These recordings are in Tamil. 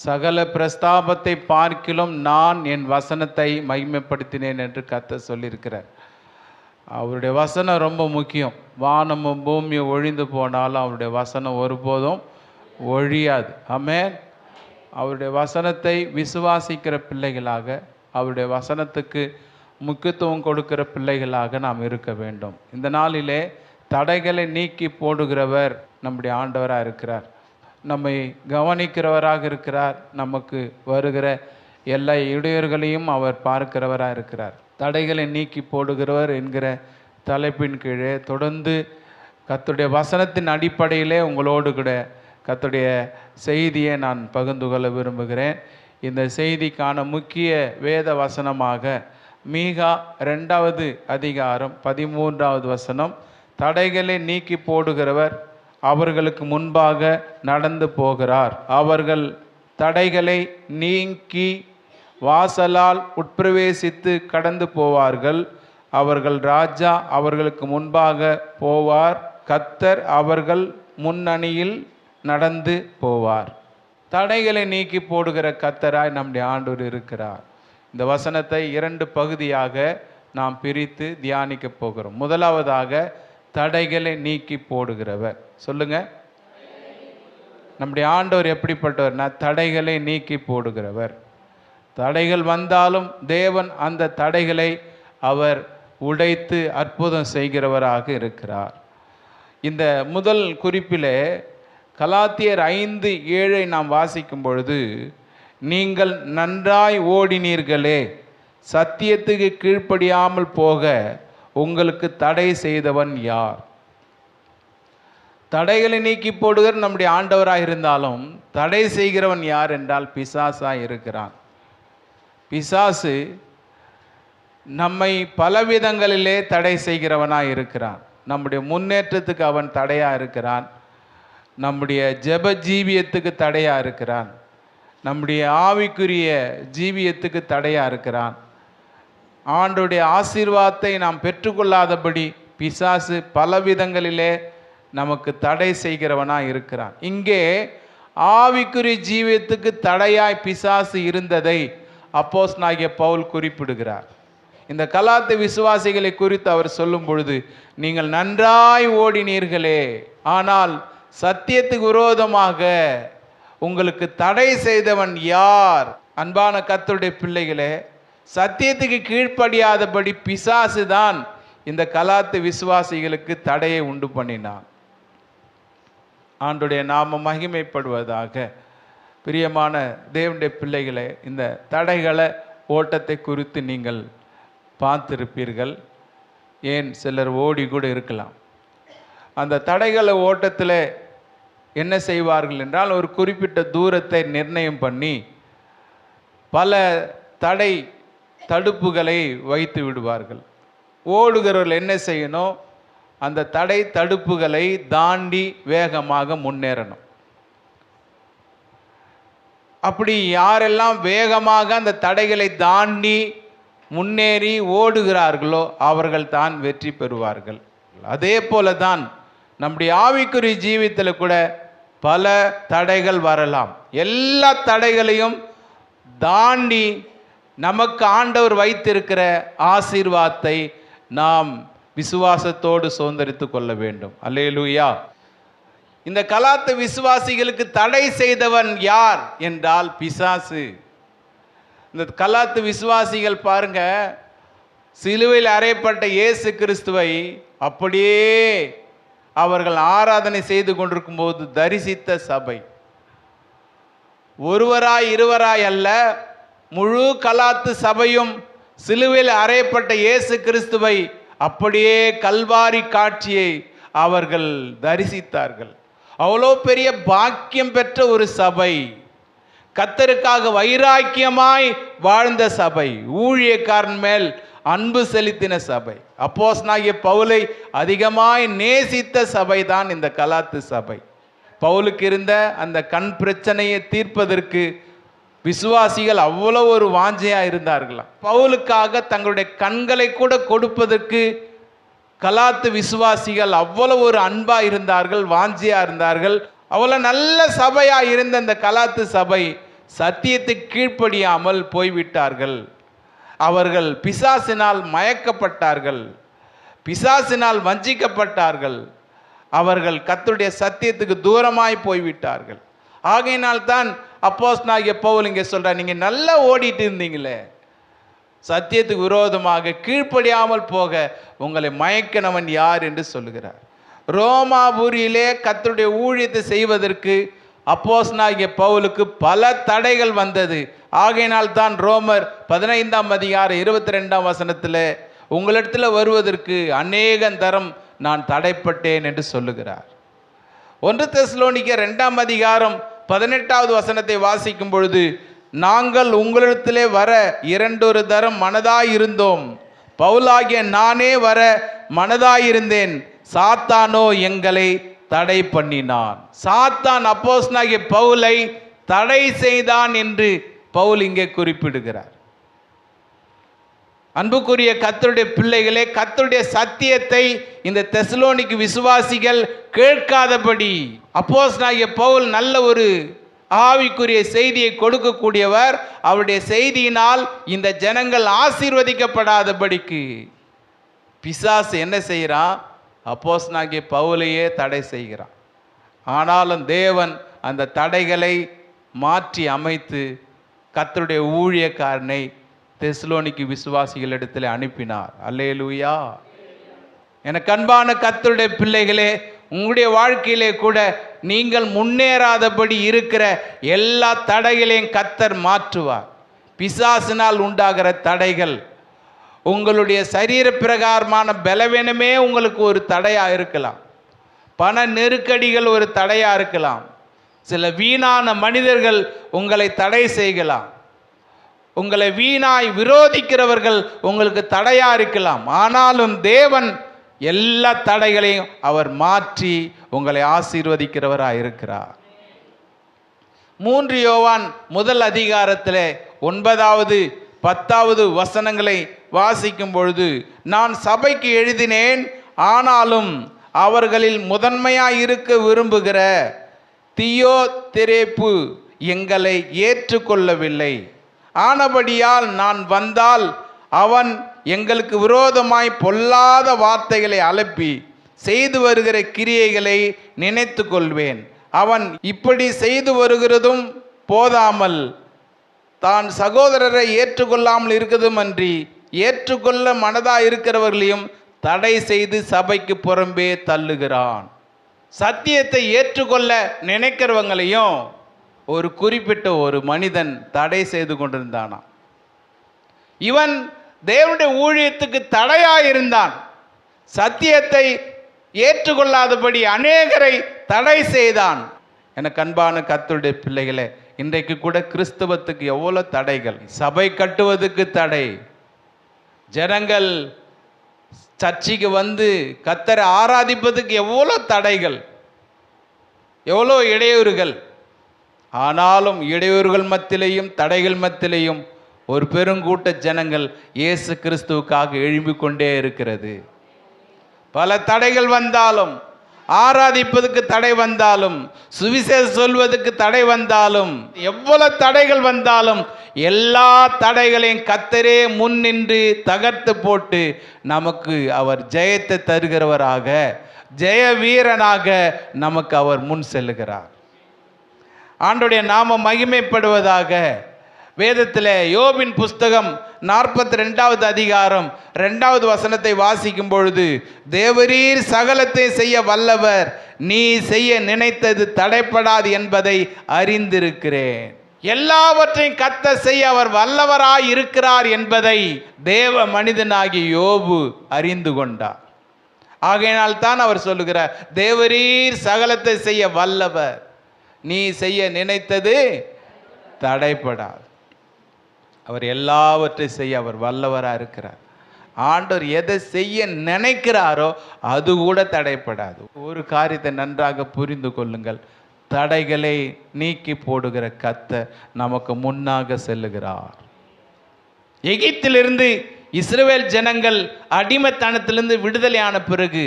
சகல பிரஸ்தாபத்தை பார்க்கிலும் நான் என் வசனத்தை மகிமைப்படுத்தினேன் என்று கர்த்தர் சொல்லியிருக்கிறார். அவருடைய வசனம் ரொம்ப முக்கியம். வானமும் பூமியும் ஒழிந்து போனாலும் அவருடைய வசனம் ஒருபோதும் ஒழியாது. ஆமென். அவருடைய வசனத்தை விசுவாசிக்கிற பிள்ளைகளாக, அவருடைய வசனத்துக்கு முக்கியத்துவம் கொடுக்கிற பிள்ளைகளாக நாம் இருக்க வேண்டும். இந்த நாளிலே தடைகளை நீக்கி போடுகிறவர் நம்முடைய ஆண்டவராக இருக்கிறார். நம்மை கவனிக்கிறவராக இருக்கிறார். நமக்கு வருகிற எல்லா இடையூறுகளையும் அவர் பார்க்கிறவராக இருக்கிறார். தடைகளை நீக்கி போடுகிறவர் என்கிற தலைப்பின் கீழே தொடர்ந்து கர்த்தருடைய வசனத்தின் அடிப்படையிலே உங்களோடு கூட கர்த்தருடைய செய்தியை நான் பகிர்ந்து கொள்ள விரும்புகிறேன். இந்த செய்திக்கான முக்கிய வேத வசனமாக மீகா 2வது அதிகாரம் 13வது வசனம். தடைகளை நீக்கி போடுகிறவர் அவர்களுக்கு முன்பாக நடந்து போகிறார். அவர்கள் தடைகளை நீக்கி வாசலால் உட்பிரவேசித்து கடந்து போவார்கள். அவர்கள் ராஜா அவர்களுக்கு முன்பாக போவார். கர்த்தர் அவர்கள் முன்னணியில் நடந்து போவார். தடைகளை நீக்கி போடுகிற கர்த்தராய் நம்முடைய ஆண்டவர் இருக்கிறார். இந்த வசனத்தை 2 பகுதியாக நாம் பிரித்து தியானிக்க போகிறோம். முதலாவதாக தடைகளை நீக்கி போடுகிறவர். சொல்லுங்க, நம்முடைய ஆண்டவர் எப்படிப்பட்டவர்னா தடைகளை நீக்கி போடுகிறவர். தடைகள் வந்தாலும் தேவன் அந்த தடைகளை அவர் உடைத்து அற்புதம் செய்கிறவராக இருக்கிறார். இந்த முதல் குறிப்பிலே கலாத்தியர் 5:7 நாம் வாசிக்கும் பொழுது, நீங்கள் நன்றாய் ஓடினீர்களே, சத்தியத்துக்கு கீழ்ப்படியாமல் போக உங்களுக்கு தடை செய்தவன் யார்? தடைகளை நீக்கி போடுகிற நம்முடைய ஆண்டவராக இருந்தாலும் தடை செய்கிறவன் யார் என்றால் பிசாசாக இருக்கிறான். பிசாசு நம்மை பலவிதங்களிலே தடை செய்கிறவனாக இருக்கிறான். நம்முடைய முன்னேற்றத்துக்கு அவன் தடையாக இருக்கிறான். நம்முடைய ஜெப ஜீவியத்துக்கு தடையாக இருக்கிறான். நம்முடைய ஆவிக்குரிய ஜீவியத்துக்கு தடையாக இருக்கிறான். ஆண்டவருடைய ஆசீர்வாதத்தை நாம் பெற்றுக்கொள்ளாதபடி பிசாசு பலவிதங்களிலே நமக்கு தடை செய்கிறவனாக இருக்கிறான். இங்கே ஆவிக்குரிய ஜீவியத்துக்கு தடையாய் பிசாசு இருந்ததை அப்போஸ்தலனாகிய பவுல் குறிப்பிடுகிறார். இந்த கலாத்திய விசுவாசிகளை குறித்து அவர் சொல்லும் பொழுது, நீங்கள் நன்றாய் ஓடினீர்களே, ஆனால் சத்தியத்துக்கு விரோதமாக உங்களுக்கு தடை செய்தவன் யார்? அன்பான கர்த்தருடைய பிள்ளைகளே, சத்தியத்துக்கு கீழ்ப்படியாதபடி பிசாசு தான் இந்த கலாத்திய விசுவாசிகளுக்கு தடையை உண்டு பண்ணினான். ஆண்டவருடைய நாமம் மகிமைப்படுவதாக. பிரியமான தேவனுடைய பிள்ளைகளே, இந்த தடைகளை ஓட்டத்தை குறித்து நீங்கள் பார்த்திருப்பீர்கள். ஏன் சிலர் ஓடி கூட இருக்கலாம். அந்த தடைகளை ஓட்டத்தில் என்ன செய்வார்கள் என்றால், ஒரு குறிப்பிட்ட தூரத்தை நிர்ணயம் பண்ணி பல தடுப்புகளை வைத்து விடுவார்கள். ஓடுகிறவர்கள் என்ன செய்யணும்? அந்த தடுப்புகளை தாண்டி வேகமாக முன்னேறணும். அப்படி யாரெல்லாம் வேகமாக அந்த தடைகளை தாண்டி முன்னேறி ஓடுகிறார்களோ அவர்கள் தான் வெற்றி பெறுவார்கள். அதே போல தான் நம்முடைய ஆவிக்குரிய ஜீவியத்தில் கூட பல தடைகள் வரலாம். எல்லா தடைகளையும் தாண்டி நமக்கு ஆண்டவர் வைத்திருக்கிற ஆசீர்வாதத்தை நாம் விசுவாசத்தோடு சுதந்தரித்து கொள்ள வேண்டும். அல்லேலூயா. இந்த கலாத்திய விசுவாசிகளுக்கு தடை செய்தவன் யார் என்றால் பிசாசு. இந்த கலாத்திய விசுவாசிகள் பாருங்க, சிலுவையில் அறையப்பட்ட இயேசு கிறிஸ்துவை அப்படியே அவர்கள் ஆராதனை செய்து கொண்டிருக்கும் போது தரிசித்த சபை. ஒருவராய் இருவராய் அல்ல, முழு கலாத்து சபையும் சிலுவையில் அறையப்பட்ட இயேசு கிறிஸ்துவை அப்படியே கல்வாரி காட்சியை அவர்கள் தரிசித்தார்கள். அவ்வளோ பெரிய பாக்கியம் பெற்ற ஒரு சபை, கர்த்தருக்காக வைராக்கியமாய் வாழ்ந்த சபை, ஊழியக்காரன் மேல் அன்பு செலுத்தின சபை, அப்போஸ்தலனாகிய பவுலை அதிகமாய் நேசித்த சபை தான் இந்த கலாத்து சபை. பவுலுக்கு இருந்த அந்த கண் பிரச்சனையை தீர்ப்பதற்கு விசுவாசிகள் அவ்வளோ ஒரு வாஞ்சையாக இருந்தார்களாம். பவுலுக்காக தங்களுடைய கண்களை கூட கொடுப்பதற்கு கலாத்து விசுவாசிகள் அவ்வளோ ஒரு அன்பாக இருந்தார்கள், வாஞ்சியாக இருந்தார்கள். அவ்வளோ நல்ல சபையாக இருந்த இந்த கலாத்து சபை சத்தியத்துக்கு கீழ்ப்படியாமல் போய்விட்டார்கள். அவர்கள் பிசாசினால் மயக்கப்பட்டார்கள், பிசாசினால் வஞ்சிக்கப்பட்டார்கள். அவர்கள் கர்த்தருடைய சத்தியத்துக்கு தூரமாய் போய்விட்டார்கள். ஆகையினால் தான் அப்போஸ்தலனாகிய பவுல் இங்கே சொல்றார், நீங்க நல்லா ஓடிட்டு இருந்தீங்களே, சத்தியத்துக்கு விரோதமாக கீழ்ப்படியாமல் போக உங்களை மயக்கினவன் யார் என்று சொல்லுகிறார். ரோமாபுரியிலே கர்த்தருடைய ஊழியத்தை செய்வதற்கு அப்போஸ்தலனாகிய பவுலுக்கு பல தடைகள் வந்தது. ஆகையினால் தான் ரோமர் 15:22 உங்களிடத்தில் வருவதற்கு அநேக தரம் நான் தடைப்பட்டேன் என்று சொல்லுகிறார். 1 தெசலோனிக்கர் 2:18 வாசிக்கும் பொழுது, நாங்கள் உங்களிடத்திலே வர 2 தரம் மனதாயிருந்தோம், பவுலாகிய நானே வர மனதாயிருந்தேன், சாத்தானோ எங்களை தடை பண்ணினான். சாத்தான் அப்போஸ்தலனாகிய பவுலை தடை செய்தான் என்று பவுல் இங்கே குறிப்பிடுகிறார். அன்புக்குரிய கர்த்தருடைய பிள்ளைகளே, கர்த்தருடைய சத்தியத்தை இந்த தெசலோனிக்கு விசுவாசிகள் கேட்காதபடி அப்போஸ்தலனாகிய பவுல் நல்ல ஒரு ஆவிக்குரிய செய்தியை கொடுக்கக்கூடியவர். அவருடைய செய்தியினால் இந்த ஜனங்கள் ஆசீர்வதிக்கப்படாதபடிக்கு பிசாசு என்ன செய்கிறான்? அப்போஸ்தலனாகிய பவுலையே தடை செய்கிறான். ஆனாலும் தேவன் அந்த தடைகளை மாற்றி அமைத்து கர்த்தருடைய ஊழியக்காரனை தெசலோனிக்கு விசுவாசிகளிடத்தில் அனுப்பினார். அல்லேலூயா. எனக்கு அன்பான கர்த்தருடைய பிள்ளைகளே, உங்களுடைய வாழ்க்கையிலே கூட நீங்கள் முன்னேறாதபடி இருக்கிற எல்லா தடைகளையும் கர்த்தர் மாற்றுவார். பிசாசினால் உண்டாகிற தடைகள், உங்களுடைய சரீர பிரகாரமான பலவீனமே உங்களுக்கு ஒரு தடையாக இருக்கலாம், பண நெருக்கடிகள் ஒரு தடையாக இருக்கலாம், சில வீணான மனிதர்கள் உங்களை தடை செய்யலாம், உங்களை வீணாய் விரோதிக்கிறவர்கள் உங்களுக்கு தடையா இருக்கலாம். ஆனாலும் தேவன் எல்லா தடைகளையும் அவர் மாற்றி உங்களை ஆசீர்வதிக்கிறவராக இருக்கிறார். 3 யோவான் 1 9, 10 வாசிக்கும் பொழுது, நான் சபைக்கு எழுதினேன், ஆனாலும் அவர்களில் முதன்மையாய் இருக்க விரும்புகிற தியோதிரேப்பு எங்களை ஏற்றுக்கொள்ளவில்லை. ஆனபடியால் நான் வந்தால் அவன் எங்களுக்கு விரோதமாய் பொல்லாத வார்த்தைகளை அலப்பி செய்து வருகிற கிரியைகளை நினைத்து கொள்வேன். அவன் இப்படி செய்து வருகிறதும் போதாமல் தான் சகோதரரை ஏற்றுக்கொள்ளாமல் இருக்கிறதும் அன்றி ஏற்றுக்கொள்ள மனதாக இருக்கிறவர்களையும் தடை செய்து சபைக்கு புறம்பே தள்ளுகிறான். சத்தியத்தை ஏற்றுக்கொள்ள நினைக்கிறவங்களையும் ஒரு குறிப்பிட்ட ஒரு மனிதன் தடை செய்து கொண்டிருந்தானாம். இவன் தேவனுடைய ஊழியத்துக்கு தடையாயிருந்தான். சத்தியத்தை ஏற்றுக்கொள்ளாதபடி அநேகரை தடை செய்தான். எனக்கு அன்பான கர்த்தருடைய பிள்ளைகளே, இன்றைக்கு கூட கிறிஸ்தவத்துக்கு எவ்வளோ தடைகள். சபை கட்டுவதற்கு தடை, ஜனங்கள் சர்ச்சைக்கு வந்து கர்த்தரை ஆராதிப்பதுக்கு எவ்வளோ தடைகள், எவ்வளோ இடையூறுகள். ஆனாலும் இடையூறுகள் மத்தியிலையும் தடைகள் மத்தியிலையும் ஒரு பெருங்கூட்ட ஜனங்கள் இயேசு கிறிஸ்துவுக்காக எழும்பிக் கொண்டே இருக்கிறது. பல தடைகள் வந்தாலும், ஆராதிப்பதற்கு தடை வந்தாலும், சுவிசேஷம் சொல்வதற்கு தடை வந்தாலும், எவ்வளவு தடைகள் வந்தாலும் எல்லா தடைகளையும் கர்த்தரே முன் நின்று தகர்த்து போட்டு நமக்கு அவர் ஜெயத்தை தருகிறவராக, ஜெய வீரனாக நமக்கு அவர் முன் செல்லுகிறார். ஆண்டவருடைய நாமம் மகிமைப்படுவதாக. வேதத்தில் யோபின் புஸ்தகம் 42 வாசிக்கும் பொழுது, தேவரீர் சகலத்தை செய்ய வல்லவர், நீ செய்ய நினைத்தது தடைப்படாது என்பதை அறிந்திருக்கிறேன். எல்லாவற்றையும் கர்த்தர் செய்ய அவர் வல்லவராய் இருக்கிறார் என்பதை தேவ மனிதனாகிய யோபு அறிந்து கொண்டார். ஆகையினால் தான் அவர் சொல்லுகிறார், தேவரீர் சகலத்தை செய்ய வல்லவர், நீ செய்ய நினைத்தது தடைப்படாது. அவர் எல்லாவற்றையும் செய்ய அவர் வல்லவராக இருக்கிறார். ஆண்டவர் எதை செய்ய நினைக்கிறாரோ அது கூட தடைப்படாது. ஒரு காரியத்தை நன்றாக புரிந்து கொள்ளுங்கள், தடைகளை நீக்கி போடுகிற கர்த்தர் நமக்கு முன்னாக செல்லுகிறார். எகிப்திலிருந்து இஸ்ரவேல் ஜனங்கள் அடிமைத்தனத்திலிருந்து விடுதலையான பிறகு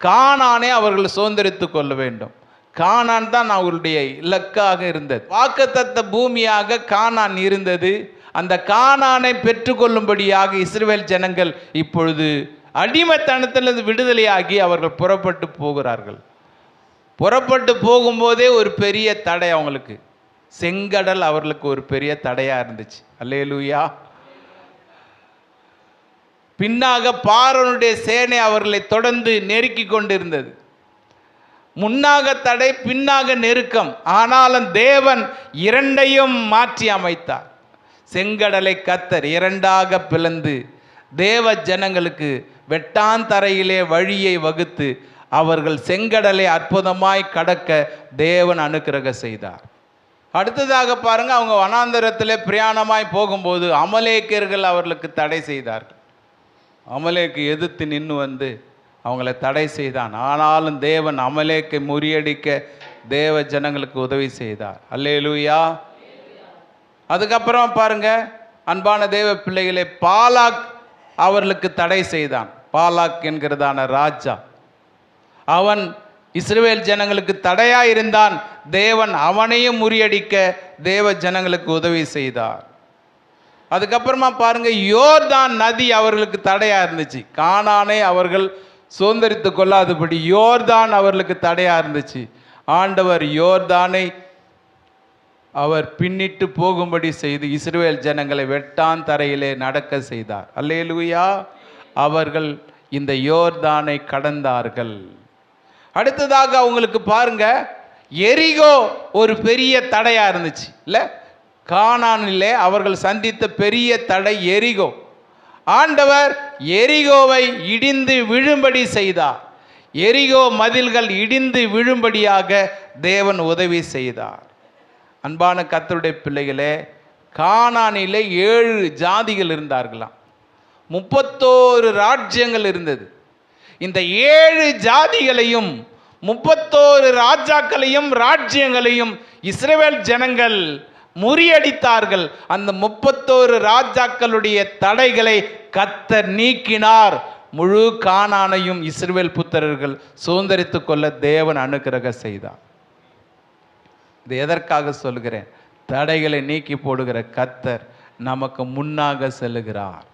கானானை அவர்கள் சுதந்திரித்து கொள்ள வேண்டும். கானான் தான் அவருடைய இலக்காக இருந்தது. வாக்குத்தத்த பூமியாக கானான் இருந்தது. அந்த கானானை பெற்றுக்கொள்ளும்படியாக இஸ்ரவேல் ஜனங்கள் இப்பொழுது அடிமைத்தனத்திலிருந்து விடுதலையாகி அவர்கள் புறப்பட்டு போகிறார்கள். புறப்பட்டு போகும்போதே ஒரு பெரிய தடை அவங்களுக்கு. செங்கடல் அவர்களுக்கு ஒரு பெரிய தடையாக இருந்துச்சு. அல்லேலூயா. பின்னாக பார்வோனுடைய சேனை அவர்களை தொடர்ந்து நெருக்கி கொண்டிருந்தது. முன்னாக தடை, பின்னாக நெருக்கம். ஆனாலும் தேவன் இரண்டையும் மாற்றி அமைத்தார். செங்கடலை கர்த்தர் இரண்டாக பிளந்து தேவ ஜனங்களுக்கு வெட்டாந்தரையிலே வழியை வகுத்து அவர்கள் செங்கடலை அற்புதமாய் கடக்க தேவன் அனுக்கிரக செய்தார். அடுத்ததாக பாருங்க, அவங்க வனாந்தரத்திலே பிரயாணமாய் போகும்போது அமலேக்கியர்கள் அவர்களுக்கு தடை செய்தார்கள். அமலேக்கு எதிர்த்து நின்று வந்து அவங்களை தடை செய்தான். ஆனாலும் தேவன் அமலேக்கை முறியடிக்க தேவ ஜனங்களுக்கு உதவி செய்தார். அல்லேலூயா. அதுக்கப்புறம் பாருங்க, அன்பான தேவ பிள்ளைகளே, பாலாக் அவர்களுக்கு தடை செய்தான். பாலாக் என்கிறதான ராஜா, அவன் இஸ்ரவேல் ஜனங்களுக்கு தடையா இருந்தான். தேவன் அவனையும் முறியடிக்க தேவ ஜனங்களுக்கு உதவி செய்தார். அதுக்கப்புறமா பாருங்க, யோர்தான் நதி அவர்களுக்கு தடையா இருந்துச்சு. கானானை அவர்கள் சுதந்திரித்து கொள்ளாதபடி யோர்தான் அவர்களுக்கு தடையா இருந்துச்சு. ஆண்டவர் யோர்தானை அவர் பின்னிட்டு போகும்படி செய்து இஸ்ரவேல் ஜனங்களை வெட்டான் தரையிலே நடக்க செய்தார். அல்லேலூயா. அவர்கள் இந்த யோர்தானை கடந்தார்கள். அடுத்ததாக அவங்களுக்கு பாருங்க, எரிகோ ஒரு பெரிய தடையா இருந்துச்சு. இல்லை, கானானிலே அவர்கள் சந்தித்த பெரிய தடை எரிகோ. ஆண்டவர் எரிகோவை இடிந்து விழும்படி செய்தார். எரிகோ மதில்கள் இடிந்து விழும்படியாக தேவன் உதவி செய்தார். அன்பான கர்த்தருடைய பிள்ளைகளே, கானானிலே 7 ஜாதிகள் இருந்தார்களாம். 31 ராஜ்யங்கள் இருந்தது. இந்த 7 ஜாதிகளையும் 31 ராஜாக்களையும் ராஜ்யங்களையும் இஸ்ரவேல் ஜனங்கள் முறியடித்தார்கள். அந்த 31 ராஜாக்களுடைய தடைகளை கர்த்தர் நீக்கினார். முழு கானானையும் இஸ்ரவேல் புத்திரர்கள் சுதந்திரித்துக் கொள்ள தேவன் அனுக்கிரக செய்தார். இது எதற்காக சொல்கிறேன்? தடைகளை நீக்கி போடுகிற கர்த்தர் நமக்கு முன்னாக செல்லுகிறார்.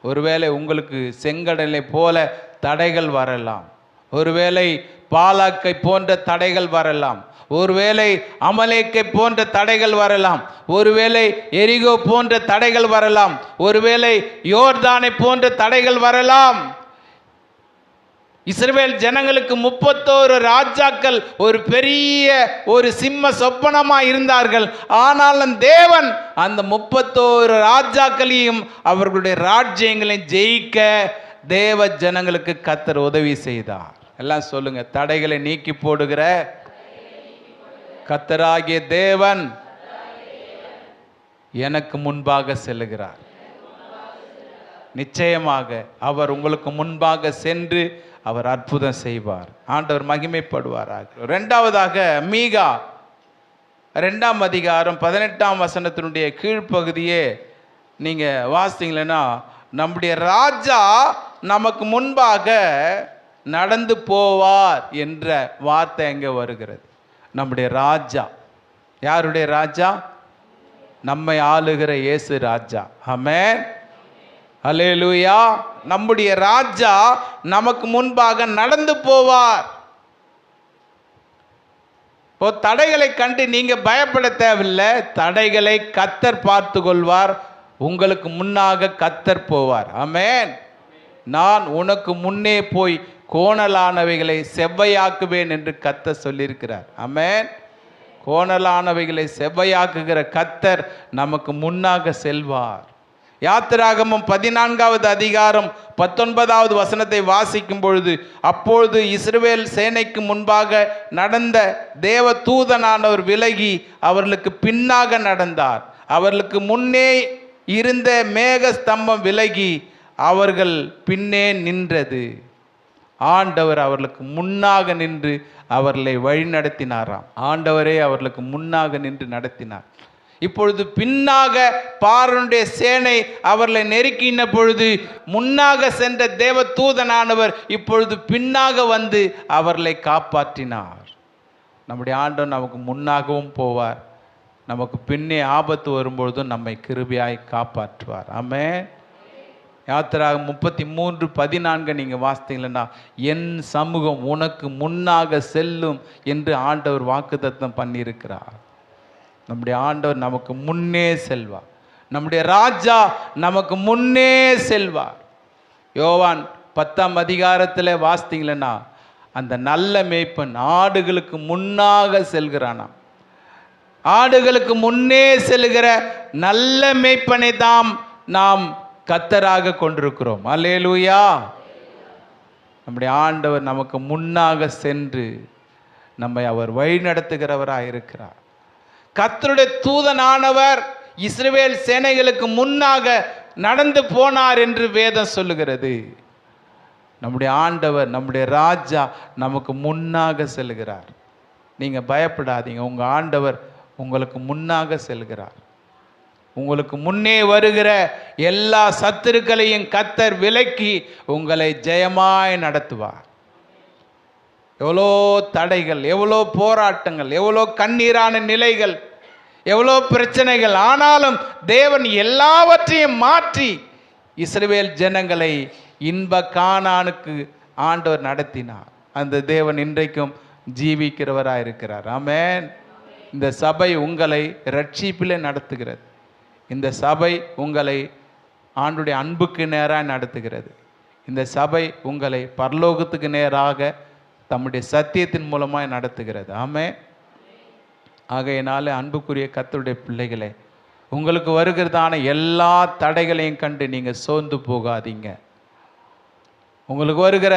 ஒருவேளை உங்களுக்கு செங்கடலை போல தடைகள் வரலாம். ஒருவேளை பாலாக்கை போன்ற தடைகள் வரலாம். ஒருவேளை அமலேக்கை போன்ற தடைகள் வரலாம். ஒருவேளை எரிகோ போன்ற தடைகள் வரலாம். ஒருவேளை யோர்தானை போன்ற தடைகள் வரலாம். இஸ்ரவேல் ஜனங்களுக்கு 31 ராஜாக்கள் ஒரு பெரிய ஒரு சிம்ம சொப்பனமாக இருந்தார்கள். ஆனாலும் தேவன் அந்த 31 ராஜாக்களையும் அவர்களுடைய ராஜ்யங்களையும் ஜெயிக்க தேவ ஜனங்களுக்கு கர்த்தர் உதவி செய்தார். எல்லாம் சொல்லுங்க, தடைகளை நீக்கி போடுகிற கர்த்தராகிய தேவன் எனக்கு முன்பாக செல்லுகிறார். நிச்சயமாக அவர் உங்களுக்கு முன்பாக சென்று அவர் அற்புதம் செய்வார். ஆண்டவர் மகிமைப்படுவாராக. இரண்டாவதாக மீகா 2ஆம் அதிகாரம் 18ஆம் வசனத்தினுடைய கீழ்ப்பகுதியே நீங்க வாசித்தீங்கன்னா, நம்முடைய ராஜா நமக்கு முன்பாக நடந்து போவார் என்ற வார்த்தை எங்கே வருகிறது? நம்முடைய ராஜா யாருடைய ராஜா? நம்மை ஆளுகிற இயேசு ராஜா. ஆமென், அல்லேலூயா. நம்முடைய ராஜா நமக்கு முன்பாக நடந்து போவார். இப்போ தடைகளை கண்டு நீங்க பயப்பட தேவையில்லை. தடைகளை கர்த்தர் பார்த்து கொள்வார். உங்களுக்கு முன்னாக கர்த்தர் போவார். ஆமென். நான் உனக்கு முன்னே போய் கோணலானவைகளை செவ்வையாக்குவேன் என்று கர்த்தர் சொல்லியிருக்கிறார். ஆமென். கோணலானவைகளை செவ்வையாக்குகிற கர்த்தர் நமக்கு முன்னாக செல்வார். யாத்திராகமம் 14வது அதிகாரம் 19வது வசனத்தை வாசிக்கும் பொழுது, அப்பொழுது இஸ்ரவேல் சேனைக்கு முன்பாக நடந்த தேவ தூதனானவர் விலகி அவர்களுக்கு பின்னாக நடந்தார். அவர்களுக்கு முன்னே இருந்த மேக ஸ்தம்பம் விலகி அவர்கள் பின்னே நின்றது. ஆண்டவர் அவர்களுக்கு முன்னாக நின்று அவர்களை வழி நடத்தினாராம். ஆண்டவரே அவர்களுக்கு முன்னாக நின்று நடத்தினார். இப்பொழுது பின்னாக பார்வோனுடைய சேனை அவர்களை நெருக்கின பொழுது முன்னாக சென்ற தேவ தூதனானவர் இப்பொழுது பின்னாக வந்து அவர்களை காப்பாற்றினார். நம்முடைய ஆண்டவர் நமக்கு முன்னாகவும் போவார், நமக்கு பின்னே ஆபத்து வரும்பொழுதும் நம்மை கிருபையாய் காப்பாற்றுவார். ஆமென். யாத்திராகமம் 33:14 நீங்கள் வாசித்தீங்கன்னா, என் சமூகம் உனக்கு முன்னாக செல்லும் என்று ஆண்டவர் வாக்குத்தத்தம் பண்ணியிருக்கிறார். நம்முடைய ஆண்டவர் நமக்கு முன்னே செல்வார். நம்முடைய ராஜா நமக்கு முன்னே செல்வார். யோவான் 10ஆம் அதிகாரத்தில் வாசித்தீங்கன்னா, அந்த நல்ல மேய்ப்பன் ஆடுகளுக்கு முன்னாக செல்கிறானாம். ஆடுகளுக்கு முன்னே செல்கிற நல்ல மேய்ப்பனை தாம் நாம் கர்த்தராக கொண்டிருக்கிறோம். அல்லேலூயா. நம்முடைய ஆண்டவர் நமக்கு முன்னாக சென்று நம்மை அவர் வழி நடத்துகிறவராக இருக்கிறார். கர்த்தருடைய தூதனானவர் இஸ்ரவேல் சேனைகளுக்கு முன்னாக நடந்து போனார் என்று வேதம் சொல்லுகிறது. நம்முடைய ஆண்டவர், நம்முடைய ராஜா நமக்கு முன்னாக செல்கிறார். நீங்கள் பயப்படாதீங்க, உங்கள் ஆண்டவர் உங்களுக்கு முன்னாக செல்கிறார். உங்களுக்கு முன்னே வருகிற எல்லா சத்துருக்களையும் கர்த்தர் விலக்கி உங்களை ஜெயமாய் நடத்துவார். எவ்வளோ தடைகள், எவ்வளோ போராட்டங்கள், எவ்வளோ கண்ணீரான நிலைகள், எவ்வளோ பிரச்சனைகள், ஆனாலும் தேவன் எல்லாவற்றையும் மாற்றி இஸ்ரவேல் ஜனங்களை இன்ப கானானுக்கு ஆண்டவர் நடத்தினார். அந்த தேவன் இன்றைக்கும் ஜீவிக்கிறவராக இருக்கிறார். ஆமென். இந்த சபை உங்களை ரட்சிப்பிலே நடத்துகிறது. இந்த சபை உங்களை ஆண்டுடைய அன்புக்கு நேராக நடத்துகிறது. இந்த சபை உங்களை பரலோகத்துக்கு நேராக தம்முடைய சத்தியத்தின் மூலமாக நடத்துகிறது. ஆமென். ஆகையினால அன்புக்குரிய கர்த்தருடைய பிள்ளைகளே, உங்களுக்கு வருகிறதான எல்லா தடைகளையும் கண்டு நீங்கள் சோர்ந்து போகாதீங்க. உங்களுக்கு வருகிற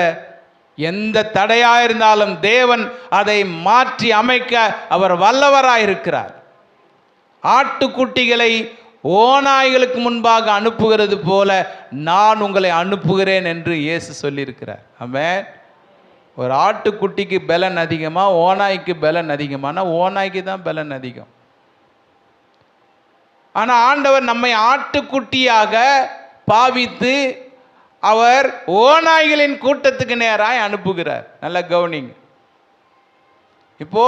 எந்த தடையாக இருந்தாலும் தேவன் அதை மாற்றி அமைக்க அவர் வல்லவராக இருக்கிறார். ஆட்டுக்குட்டிகளை ஓநாய்களுக்கு முன்பாக அனுப்புகிறது போல நான் உங்களை அனுப்புகிறேன் என்று இயேசு சொல்லியிருக்கிறார். ஆமென். ஒரு ஆட்டுக்குட்டிக்கு பலன் அதிகமா, ஓநாய்க்கு பலன் அதிகமானா ஓநாய்க்கு தான் பலன் அதிகம். ஆனால் ஆண்டவர் நம்மை ஆட்டுக்குட்டியாக பாவித்து அவர் ஓநாய்களின் கூட்டத்துக்கு நேராக அனுப்புகிறார். நல்ல கவனிங்க. இப்போ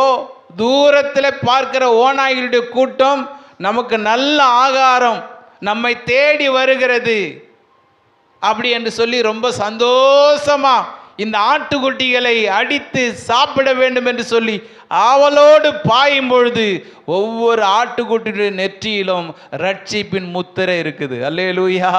தூரத்தில் பார்க்கிற ஓநாய்களுடைய கூட்டம் நமக்கு நல்ல ஆகாரம் நம்மை தேடி வருகிறது அப்படி என்று சொல்லி ரொம்ப சந்தோஷமா இந்த ஆட்டுக்குட்டிகளை அடித்து சாப்பிட வேண்டும் என்று சொல்லி ஆவலோடு பாயும் பொழுது ஒவ்வொரு ஆட்டுக்குட்டியுடைய நெற்றியிலும் ரட்சிப்பின் முத்திரை இருக்குது. அல்லேலூயா.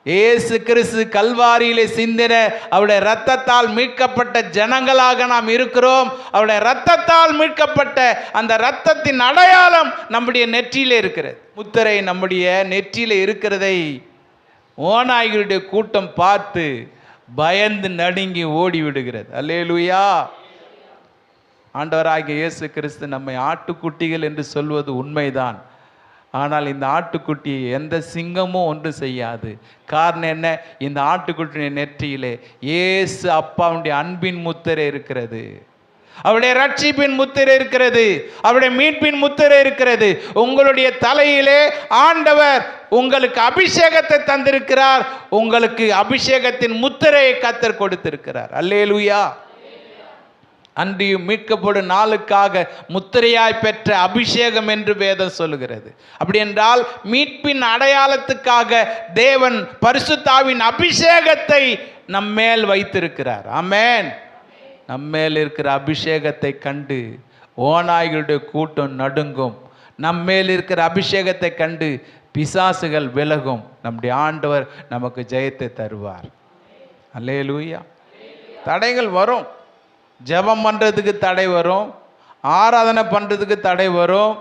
இயேசு கிறிஸ்து கல்வாரியிலே சிந்தின அவருடைய இரத்தத்தால் மீட்கப்பட்ட ஜனங்களாக நாம் இருக்கிறோம். அவருடைய இரத்தத்தால் மீட்கப்பட்ட அந்த இரத்தத்தின் அடையாளம் நம்முடைய நெற்றியிலே இருக்கிறது. முத்திரை நம்முடைய நெற்றியிலே இருக்கிறதை ஓநாய்களுடைய கூட்டம் பார்த்து பயந்து நடுங்கி ஓடி விடுகிறது. அல்லேலூயா. ஆண்டவராகிய இயேசு கிறிஸ்து நம்மை ஆட்டுக்குட்டிகள் என்று சொல்வது உண்மைதான். ஆனால் இந்த ஆட்டுக்குட்டியை எந்த சிங்கமும் ஒன்று செய்யாது. காரணம் என்ன? இந்த ஆட்டுக்குட்டிய நெற்றியிலே இயேசு அப்பாவுடைய அன்பின் முத்திரை இருக்கிறது, அவருடைய ரட்சிப்பின் முத்திரை இருக்கிறது, அவருடைய மீட்பின் முத்திரை இருக்கிறது. உங்களுடைய தலையிலே ஆண்டவர் உங்களுக்கு அபிஷேகத்தை தந்திருக்கிறார். உங்களுக்கு அபிஷேகத்தின் முத்திரையை கர்த்தர் கொடுத்திருக்கிறார். அல்லேலூயா. அன்றியும் மீட்கப்படும் நாளுக்காக முத்திரையாய் பெற்ற அபிஷேகம் என்று வேதம் சொல்லுகிறது. அப்படி என்றால் மீட்பின் அடையாளத்துக்காக தேவன் பரிசுத்தாவின் அபிஷேகத்தை நம்மேல் வைத்திருக்கிறார். ஆமென். நம்மேல் இருக்கிற அபிஷேகத்தை கண்டு ஓநாய்களுடைய கூட்டம் நடுங்கும். நம்மேல் இருக்கிற அபிஷேகத்தை கண்டு பிசாசுகள் விலகும். நம்முடைய ஆண்டவர் நமக்கு ஜெயத்தை தருவார். அல்லேலூயா. தடைகள் வரும். ஜெபம் பண்ணுறதுக்கு தடை வரும், ஆராதனை பண்ணுறதுக்கு தடை வரும்,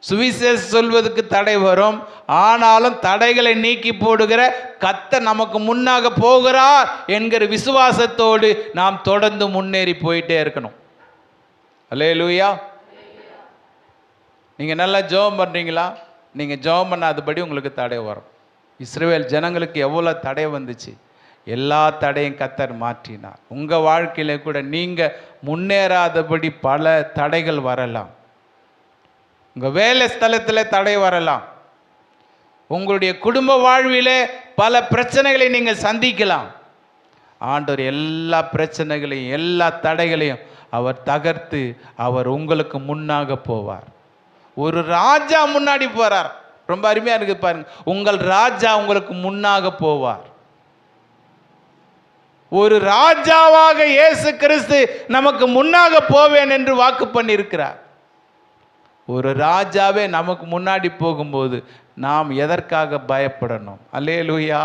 சுவிசேஷம் சொல்வதற்கு தடை வரும். ஆனாலும் தடைகளை நீக்கி போடுகிற கர்த்தர் நமக்கு முன்னாக போகிறார் என்கிற விசுவாசத்தோடு நாம் தொடர்ந்து முன்னேறி போயிட்டே இருக்கணும். அல்லேலூயா. நீங்கள் நல்லா ஜெபம் பண்ணுறீங்களா? நீங்கள் ஜெபம் பண்ணாதபடி உங்களுக்கு தடை வரும். இஸ்ரவேல் ஜனங்களுக்கு எவ்வளோ தடை வந்துச்சு, எல்லா தடையும் கர்த்தர் மாற்றினார். உங்கள் வாழ்க்கையில கூட நீங்கள் முன்னேறாதபடி பல தடைகள் வரலாம். உங்கள் வேலை ஸ்தலத்தில் தடை வரலாம். உங்களுடைய குடும்ப வாழ்விலே பல பிரச்சனைகளை நீங்கள் சந்திக்கலாம். ஆண்டவர் எல்லா பிரச்சனைகளையும் எல்லா தடைகளையும் அவர் தகர்த்து அவர் உங்களுக்கு முன்னாக போவார். ஒரு ராஜா முன்னாடி போறார். ரொம்ப அருமையா இருக்கு பாருங்க. உங்கள் ராஜா உங்களுக்கு முன்னாக போவார். ஒரு ராஜாவாக இயேசு கிறிஸ்து நமக்கு முன்னாக போவேன் என்று வாக்கு பண்ணியிருக்கிறார். ஒரு ராஜாவே நமக்கு முன்னாடி போகும்போது நாம் எதற்காக பயப்படணும்? அல்லேலூயா.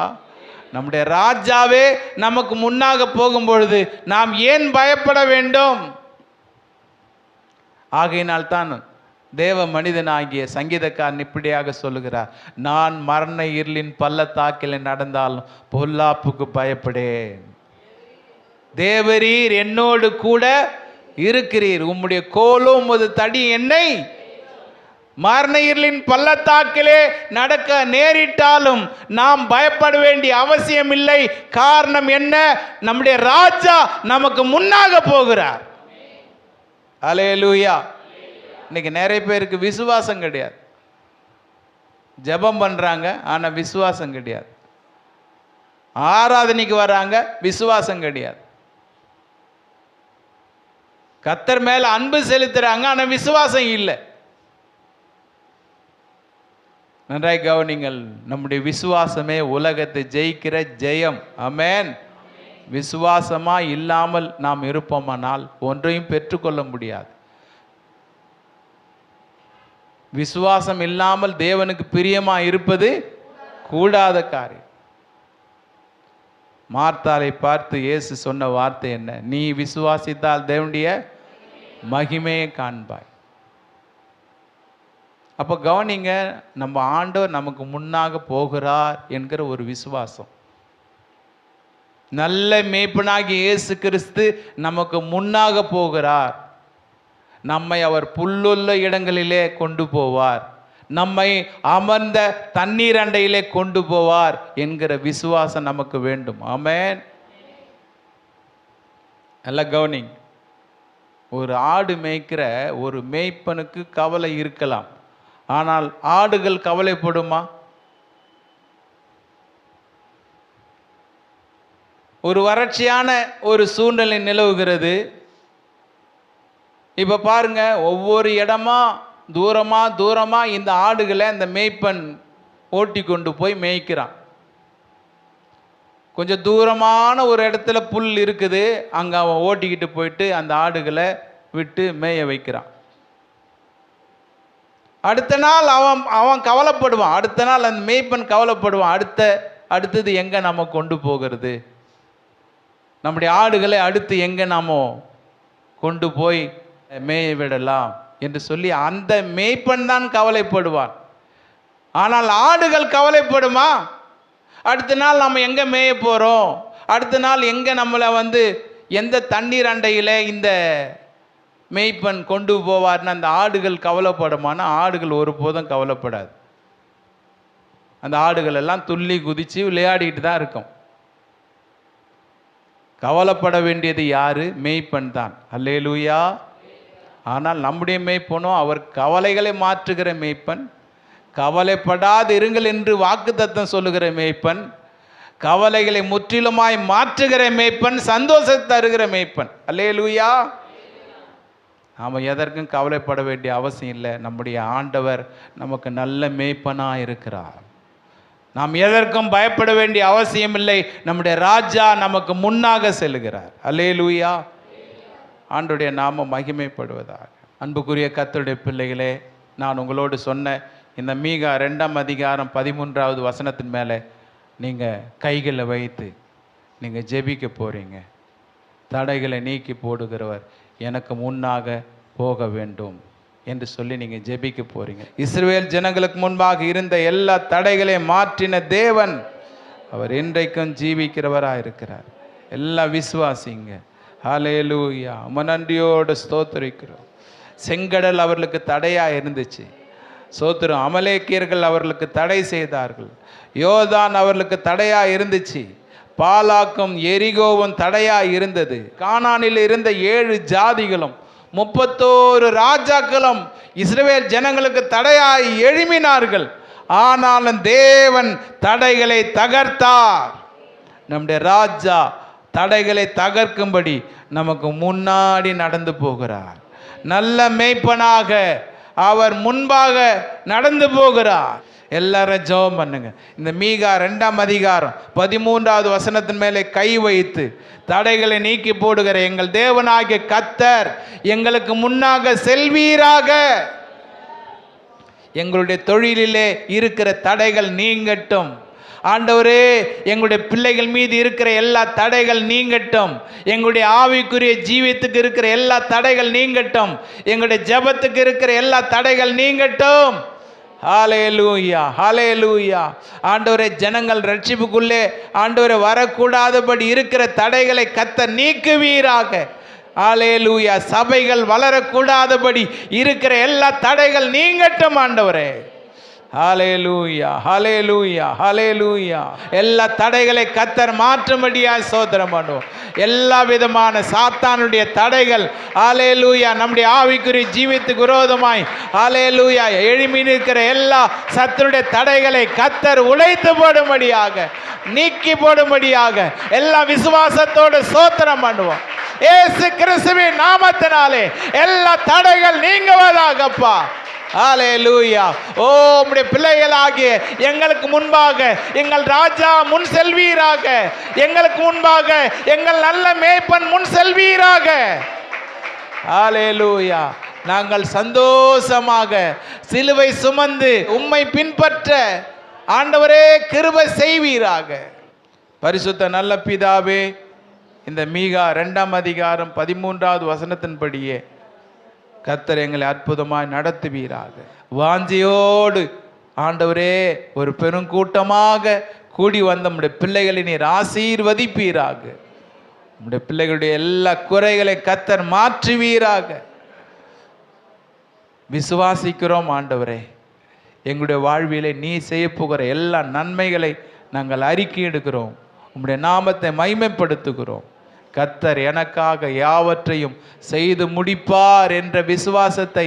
நம்முடைய ராஜாவே நமக்கு முன்னாக போகும்பொழுது நாம் ஏன் பயப்பட வேண்டும்? ஆகையினால் தான் தேவ மனிதனாகிய சங்கீதக்காரன் இப்படியாக சொல்லுகிறார், நான் மரண இருளின் பள்ளத்தாக்கில் நடந்தாலும் பொல்லாப்புக்கு பயப்படேன். தேவரீர் என்னோடு கூட இருக்கிறீர், உம்முடைய கோலும் உமது தடி என்னை. மரண இருளின் பள்ளத்தாக்கிலே நடக்க நேரிட்டாலும் நாம் பயப்பட வேண்டிய அவசியம் இல்லை. காரணம் என்ன? நம்முடைய ராஜா நமக்கு முன்னாக போகிறார். அல்லேலூயா. இன்னைக்கு நிறைய பேருக்கு விசுவாசம் கிடையாது. ஜெபம் பண்றாங்க, ஆனா விசுவாசம் கிடையாது. ஆராதனைக்கு வராங்க, விசுவாசம் கிடையாது. கர்த்தர் மேல அன்பு செலுத்துறாங்க, ஆனா விசுவாசம் இல்லை. நன்றாய் கவனிங்கள். நம்முடைய விசுவாசமே உலகத்தை ஜெயிக்கிற ஜெயம். ஆமென். விசுவாசமா இல்லாமல் நாம் இருப்போமானால் ஒன்றையும் பெற்றுக்கொள்ள முடியாது. விசுவாசம் இல்லாமல் தேவனுக்கு பிரியமா இருப்பது கூடாத காரியம். மார்த்தாளை பார்த்து இயேசு சொன்ன வார்த்தை என்ன? நீ விசுவாசித்தால் தேவனுடைய மகிமையை காண்பாய். அப்போ கவனிங்க, நம்ம ஆண்டவர் நமக்கு முன்னாக போகிறார் என்கிற ஒரு விசுவாசம். நல்ல மேய்ப்பனாகிய இயேசு கிறிஸ்து நமக்கு முன்னாக போகிறார். நம்மை அவர் புல்லுள்ள இடங்களிலே கொண்டு போவார், நம்மை அமர்ந்த தண்ணீர் அண்டையிலே கொண்டு போவார் என்கிற விசுவாசம் நமக்கு வேண்டும். ஆமென். நல்ல கவனிங்க. ஒரு ஆடு மேய்க்கிற ஒரு மேய்ப்பனுக்கு கவலை இருக்கலாம், ஆனால் ஆடுகள் கவலைப்படுமா? ஒரு வறட்சியான ஒரு சூழ்நிலை நிலவுகிறது. இப்ப பாருங்க, ஒவ்வொரு இடமா தூரமா இந்த ஆடுகளை இந்த மேய்ப்பன் ஓட்டி கொண்டு போய் மேய்க்கிறான். கொஞ்சம் தூரமான ஒரு இடத்துல புல் இருக்குது, அங்க அவன் ஓட்டிக்கிட்டு போயிட்டு அந்த ஆடுகளை விட்டு மேய வைக்கிறான். அடுத்த நாள் அவன் கவலைப்படுவான். அடுத்த நாள் அந்த மேய்ப்பன் கவலைப்படுவான், அடுத்தது எங்க நாம கொண்டு போகிறது, நம்முடைய ஆடுகளை அடுத்து எங்க நாம கொண்டு போய் மேய விடலாம் என்று சொல்லி அந்த மேய்ப்பன் தான் கவலைப்படுவான். ஆனால் ஆடுகள் கவலைப்படுமா? அடுத்த நாள் நம்ம எங்க மேய போறோம், அடுத்த நாள் எங்க நம்மளை எந்த தண்ணீர் அண்டையில இந்த மேய்ப்பன் கொண்டு போவார்னு அந்த ஆடுகள் கவலைப்படுமானா? ஆடுகள் ஒருபோதும் கவலைப்படாது. அந்த ஆடுகள் எல்லாம் துள்ளி குதிச்சு விளையாடிட்டு தான் இருக்கும். கவலைப்பட வேண்டியது யாரு? மேய்ப்பன் தான். அல்லேலூயா. ஆனால் நம்முடைய மேய்ப்பனோ அவர் கவலைகளை மாற்றுகிற மேய்ப்பன், கவலைப்படாது இருங்கள் என்று வாக்குத்தத்தம் சொல்லுகிற மேய்ப்பன், கவலைகளை முற்றிலுமாய் மாற்றுகிற மேய்ப்பன், சந்தோஷத்தை தருகிற மேய்ப்பன். அல்லேலூயா. நாம் எதற்கும் கவலைப்பட வேண்டிய அவசியம் இல்லை. நம்முடைய ஆண்டவர் நமக்கு நல்ல மேய்ப்பனாக இருக்கிறார். நாம் எதற்கும் பயப்பட வேண்டிய அவசியம் இல்லை. நம்முடைய ராஜா நமக்கு முன்னாக செல்கிறார். அல்லேலூயா. ஆண்டுடைய நாம மகிமைப்படுவதாக. அன்புக்குரிய கர்த்தருடைய பிள்ளைகளே, நான் உங்களோடு சொன்ன இந்த மீகா 2ஆம் அதிகாரம் 13வது வசனத்தின் மேலே நீங்கள் கைகளை வைத்து நீங்கள் ஜெபிக்க போகிறீங்க. தடைகளை நீக்கி போடுகிறவர் எனக்கு முன்னாக போக வேண்டும் என்று சொல்லி நீங்கள் ஜெபிக்க போகிறீங்க. இஸ்ரவேல் ஜனங்களுக்கு முன்பாக இருந்த எல்லா தடைகளையும் மாற்றின தேவன் அவர் இன்றைக்கும் ஜீவிக்கிறவராக இருக்கிறார். எல்லாம் விசுவாசிங்க. ஹல்லேலூயா. நன்றியோடு ஸ்தோத்திரிக்கிறோம். செங்கடல் அவர்களுக்கு தடையாக இருந்துச்சு, ஸ்தோத்திரம். அமலேக்கியர்கள் அவர்களுக்கு தடை செய்தார்கள். யோர்தான் அவர்களுக்கு தடையாக இருந்துச்சு. பாலாக்கும் எரிகோவும் தடையாக இருந்தது. கானானில் இருந்த 7 ஜாதிகளும் 31 ராஜாக்களும் இஸ்ரவேல் ஜனங்களுக்கு தடையாய் எழும்பினார்கள். ஆனாலும் தேவன் தடைகளை தகர்த்தார். நம்முடைய ராஜா தடைகளை தகர்க்கும்படி நமக்கு முன்னாடி நடந்து போகிறார். நல்ல மேய்ப்பனாக அவர் முன்பாக நடந்து போகிறார். எல்லாரும் ஜெபம் பண்ணுங்க. இந்த மீகா 2ஆம் அதிகாரம் 13வது வசனத்தின் மேலே கை வைத்து தடைகளை நீக்கி போடுகிற எங்கள் தேவனாகிய கர்த்தர் எங்களுக்கு முன்னாக செல்வீராக. எங்களுடைய தொழிலிலே இருக்கிற தடைகள் நீங்கட்டும் ஆண்டவரே. எங்களுடைய பிள்ளைகள் மீது இருக்கிற எல்லா தடைகள் நீங்கட்டும். எங்களுடைய ஆவிக்குரிய ஜீவியத்துக்கு இருக்கிற எல்லா தடைகள் நீங்கட்டும். எங்களுடைய ஜெபத்துக்கு இருக்கிற எல்லா தடைகள் நீங்கட்டும். ஹல்லேலூயா, ஹல்லேலூயா. ஆண்டவரே, ஜனங்கள் ரட்சிப்புக்குள்ளே ஆண்டவரே வரக்கூடாதபடி இருக்கிற தடைகளை கர்த்தர் நீக்குவீராக. ஹல்லேலூயா. சபைகள் வளரக்கூடாதபடி இருக்கிற எல்லா தடைகள் நீங்கட்டும் ஆண்டவரே. ஹல்லேலூயா, ஹல்லேலூயா, ஹல்லேலூயா. எல்லா தடைகளை கர்த்தர் மாற்றும்படியாய் ஸ்தோத்திரம் பண்ணுவோம். எல்லா விதமான சாத்தானுடைய தடைகள் ஹல்லேலூயா நம்முடைய ஆவிக்குரிய ஜீவித்துக்கு விரோதமாய் ஹல்லேலூயா எழும்பி நிற்கிற எல்லா சத்துருடைய தடைகளை கர்த்தர் உடைத்து போடும்படியாக, நீக்கி போடும்படியாக எல்லா விசுவாசத்தோடு ஸ்தோத்திரம் பண்ணுவோம். இயேசு கிறிஸ்துவின் நாமத்தினாலே எல்லா தடைகள் நீங்குவதாகப்பா. ஹல்லேலூயா. ஓ, உம்முடைய பிள்ளைகளாகிய எங்களுக்கு முன்பாக எங்கள் ராஜா முன் செல்வீராக. எங்களுக்கு முன்பாக எங்கள் நல்ல மேய்ப்பன் முன் செல்வீராக. ஹல்லேலூயா. நாங்கள் சந்தோஷமாக சிலுவை சுமந்து உம்மை பின்பற்ற ஆண்டவரே கிருபை செய்வீராக. பரிசுத்த நல்ல பிதாவே, இந்த மீகா 2ஆம் அதிகாரம் 13வது வசனத்தின்படியே கர்த்தர் எங்களை அற்புதமாய் நடத்துவீராக. வாஞ்சியோடு ஆண்டவரே ஒரு பெருங்கூட்டமாக கூடி வந்த நம்முடைய பிள்ளைகளை நீர் ஆசீர்வதிப்பீராக. நம்முடைய பிள்ளைகளுடைய எல்லா குறைகளை கர்த்தர் மாற்றுவீராக. விசுவாசிக்கிறோம் ஆண்டவரே, எங்களுடைய வாழ்விலே நீ செய்ய போகிற எல்லா நன்மைகளை நாங்கள் அறிக்கை எடுக்கிறோம். உம்முடைய நாமத்தை மகிமைப்படுத்துகிறோம். கர்த்தர் எனக்காக யாவற்றையும் செய்து முடிப்பார் என்ற விசுவாசத்தை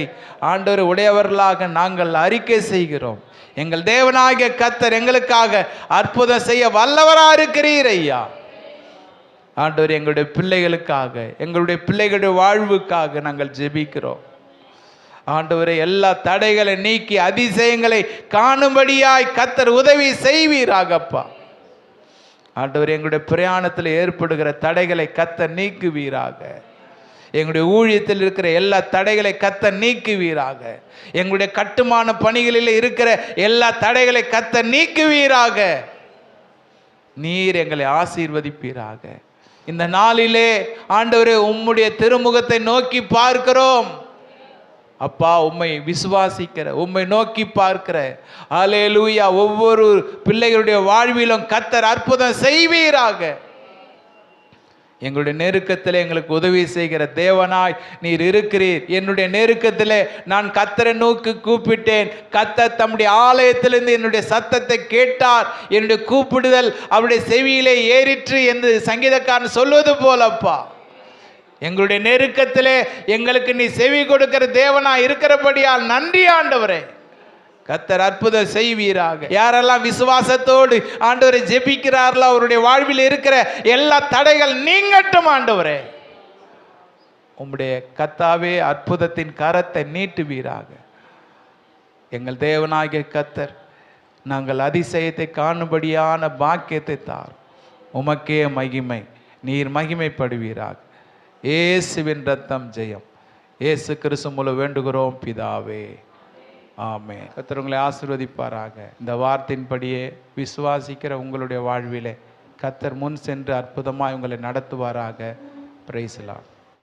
ஆண்டவர் உடையவர்களாக நாங்கள் அறிக்கை செய்கிறோம். எங்கள் தேவனாகிய கர்த்தர் எங்களுக்காக அற்புதம் செய்ய வல்லவராக இருக்கிறீர் ஐயா. ஆண்டவர், எங்களுடைய பிள்ளைகளுக்காக, எங்களுடைய பிள்ளைகளுடைய வாழ்வுக்காக நாங்கள் ஜெபிக்கிறோம். ஆண்டவரே, எல்லா தடைகளை நீக்கி அதிசயங்களை காணும்படியாய் கர்த்தர் உதவி செய்வீராகப்பா. ஆண்டவர், எங்களுடைய பிரயாணத்தில் ஏற்படுகிற தடைகளை கர்த்தர் நீக்குவீராக. எங்களுடைய ஊழியத்தில் இருக்கிற எல்லா தடைகளை கர்த்தர் நீக்குவீராக. எங்களுடைய கட்டுமான பணிகளில் இருக்கிற எல்லா தடைகளை கர்த்தர் நீக்குவீராக. நீர் எங்களை ஆசீர்வதிப்பீராக. இந்த நாளிலே ஆண்டவரே, உம்முடைய திருமுகத்தை நோக்கி பார்க்கிறோம் அப்பா. உம்மை விசுவாசிக்கிற, உம்மை நோக்கி பார்க்கிற ஹல்லேலூயா ஒவ்வொரு பிள்ளைகளுடைய வாழ்விலும் கர்த்தர் அற்புதம் செய்வீராக. எங்களுடைய நெருக்கத்தில் எங்களுக்கு உதவி செய்கிற தேவனாய் நீர் இருக்கிறீர். என்னுடைய நெருக்கத்தில் நான் கர்த்தரை நோக்கி கூப்பிட்டேன். கர்த்தர் தம்முடைய ஆலயத்திலிருந்து என்னுடைய சத்தத்தை கேட்டார். என்னுடைய கூப்பிடுதல் அவருடைய செவியிலே ஏறிற்று என்று சங்கீதக்காரன் சொல்வது போலப்பா. எங்களுடைய நெருக்கத்திலே எங்களுக்கு நீ செவி கொடுக்கிற தேவனா இருக்கிறபடியால் நன்றி ஆண்டவரே. கர்த்தர் அற்புதம் செய்வீராக. யாரெல்லாம் விசுவாசத்தோடு ஆண்டவரை ஜெபிக்கிறார்களோ அவருடைய வாழ்வில் இருக்கிற எல்லா தடைகள் நீங்கட்டும் ஆண்டவரே. உம்முடைய கர்த்தாவே அற்புதத்தின் கரத்தை நீட்டுவீராக. எங்கள் தேவனாகிய கர்த்தர், நாங்கள் அதிசயத்தை காணும்படியான பாக்கியத்தை தார். உமக்கே மகிமை. நீர் மகிமைப்படுவீராக. இயேசுவின் ரத்தம் ஜெயம். இயேசு கிறிஸ்து மூலம் வேண்டுகிறோம் பிதாவே, ஆமென். கர்த்தர் உங்களை ஆசீர்வதிப்பாராக. இந்த வார்த்தையின்படியே விசுவாசிக்கிற உங்களுடைய வாழ்விலே கர்த்தர் முன் சென்று அற்புதமாய் உங்களை நடத்துவாராக. Praise the Lord.